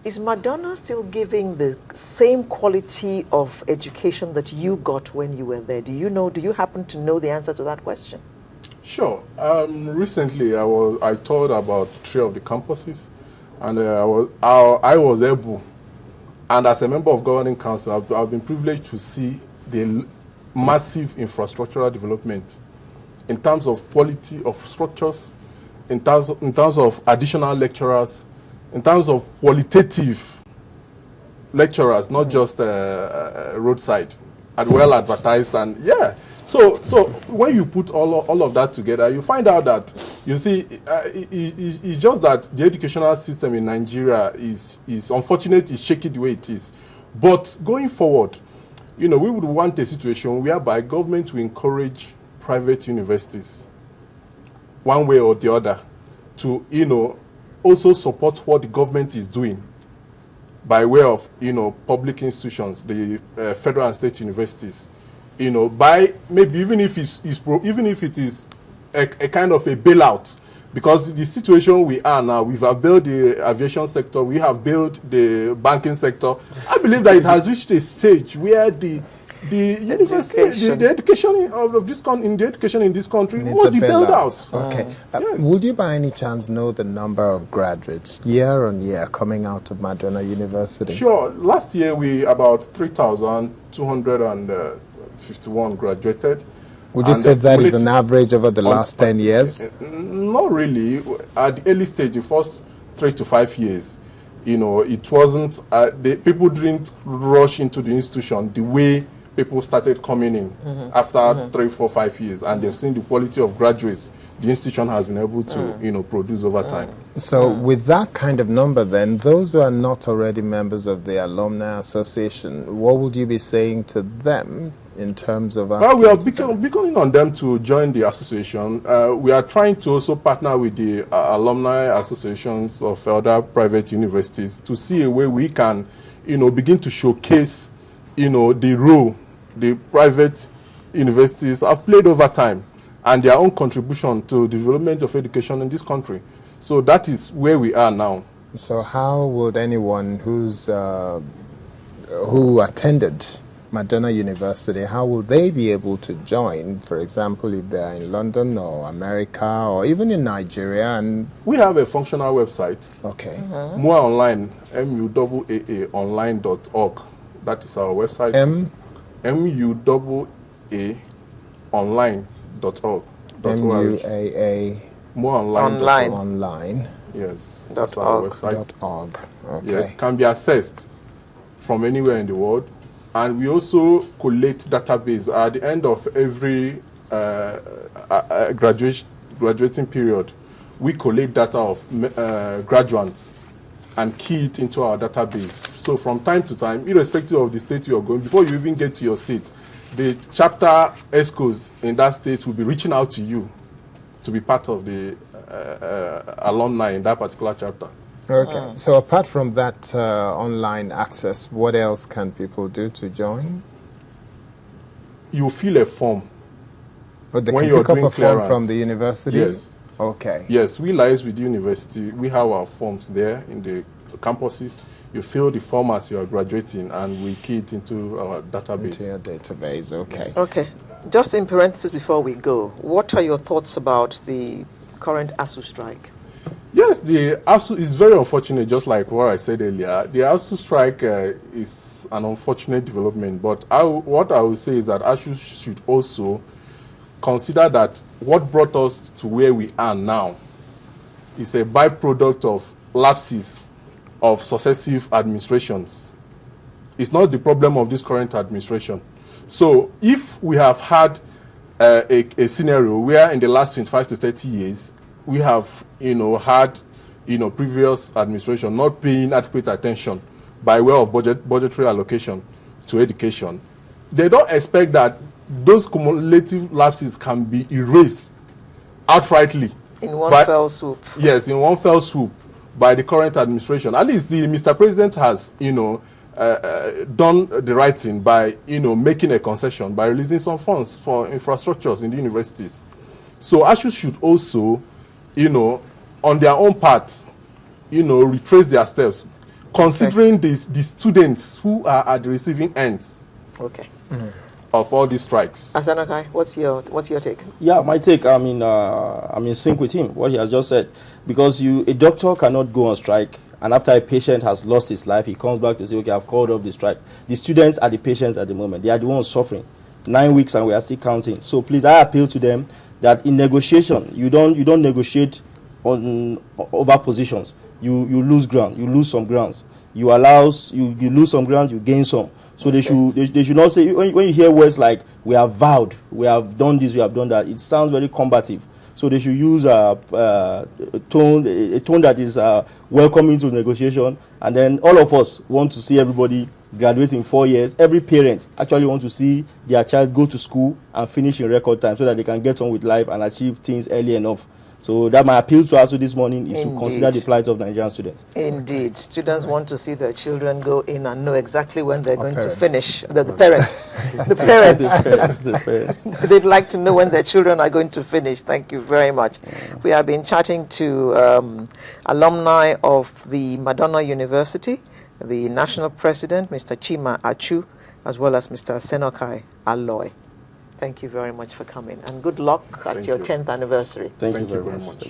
Is Madonna still giving the same quality of education that you got when you were there? Do you happen to know the answer to that question? Sure. Recently, I toured about 3 of the campuses, and I was able, and as a member of governing council, I've been privileged to see the massive infrastructural development in terms of quality of structures, in terms of additional lecturers, in terms of qualitative lecturers, not just roadside, and well advertised, and yeah. So when you put all of that together, you find out that, you see, it's just that the educational system in Nigeria is unfortunate, it's shaky the way it is. But going forward, we would want a situation whereby government will encourage private universities, one way or the other, to, also support what the government is doing by way of, public institutions, the federal and state universities. By maybe even if it is a kind of a bailout, because the situation we are now, we have built the aviation sector, we have built the banking sector. I believe that it has reached a stage where the university, the education of this education in this country must be built out. Okay. Yes. Would you by any chance know the number of graduates year on year coming out of Madonna University? Sure. Last year we about 3,251 graduated. Would you say that is an average over the last 10 years? Not really. At the early stage, the first 3 to 5 years, it wasn't, people didn't rush into the institution the way people started coming in after 3, 4, 5 years, and they've seen the quality of graduates the institution has been able to, produce over time. So with that kind of number then, those who are not already members of the Alumni Association, what would you be saying to them in terms of... Well, we are beckoning on them to join the association. We are trying to also partner with the alumni associations of other private universities to see a way we can, begin to showcase, the role the private universities have played over time and their own contribution to the development of education in this country. So that is where we are now. So how would anyone who attended Madonna University, how will they be able to join, for example, if they're in London or America or even in Nigeria? And we have a functional website. Okay. More online, muaaonline.org. That is our website. muaaonline.org. MUAA more online. Yes, that's our website. .org. Okay. Yes, can be accessed from anywhere in the world. And we also collate database at the end of every graduating period. We collate data of graduates and key it into our database. So from time to time, irrespective of the state you are going, before you even get to your state, the chapter ESCOs in that state will be reaching out to you to be part of the alumni in that particular chapter. Okay. So apart from that online access, what else can people do to join? You fill a form. But they when can you're pick up doing a form clearance. from the university? Yes. Okay. Yes, we liaise with the university. We have our forms there in the campuses. You fill the form as you are graduating, and we key it into our database. Into your database, okay. Okay. Just in parentheses before we go, what are your thoughts about the current ASU strike? Yes, the ASU is very unfortunate, just like what I said earlier. The ASU strike is an unfortunate development, but what I would say is that ASU should also consider that what brought us to where we are now is a byproduct of lapses of successive administrations. It's not the problem of this current administration. So if we have had a scenario where in the last 25 to 30 years, we have, had, previous administration not paying adequate attention by way of budgetary allocation to education, they don't expect that those cumulative lapses can be erased outrightly. In one fell swoop. Yes, in one fell swoop by the current administration. At least the Mr. President has, done the right thing by, making a concession, by releasing some funds for infrastructures in the universities. So ASU should also, on their own part, retrace their steps. considering the students who are at the receiving ends Okay. of all these strikes. Asanokai, what's your take? Yeah, my take, I'm in sync with him, what he has just said. Because a doctor cannot go on strike, and after a patient has lost his life, he comes back to say, okay, I've called off the strike. The students are the patients at the moment. They are the ones suffering. 9 weeks and we are still counting. So please, I appeal to them that in negotiation, you don't negotiate over positions. You lose ground. You lose some grounds. You lose some ground, you gain some. So they should not say, when you hear words like we have vowed, we have done this, we have done that, it sounds very combative. So they should use a tone that is welcoming to negotiation. And then all of us want to see everybody graduate in 4 years. Every parent actually wants to see their child go to school and finish in record time so that they can get on with life and achieve things early enough. So that my appeal to us this morning is to consider the plight of Nigerian students. Indeed. Students want to see their children go in and know exactly when they're going to finish. The parents. The parents. The parents. They'd like to know when their children are going to finish. Thank you very much. We have been chatting to alumni of the Madonna University, the national president, Mr. Chima Achu, as well as Mr. Senokai Aloy. Thank you very much for coming, and good luck at your 10th anniversary. Thank you very much.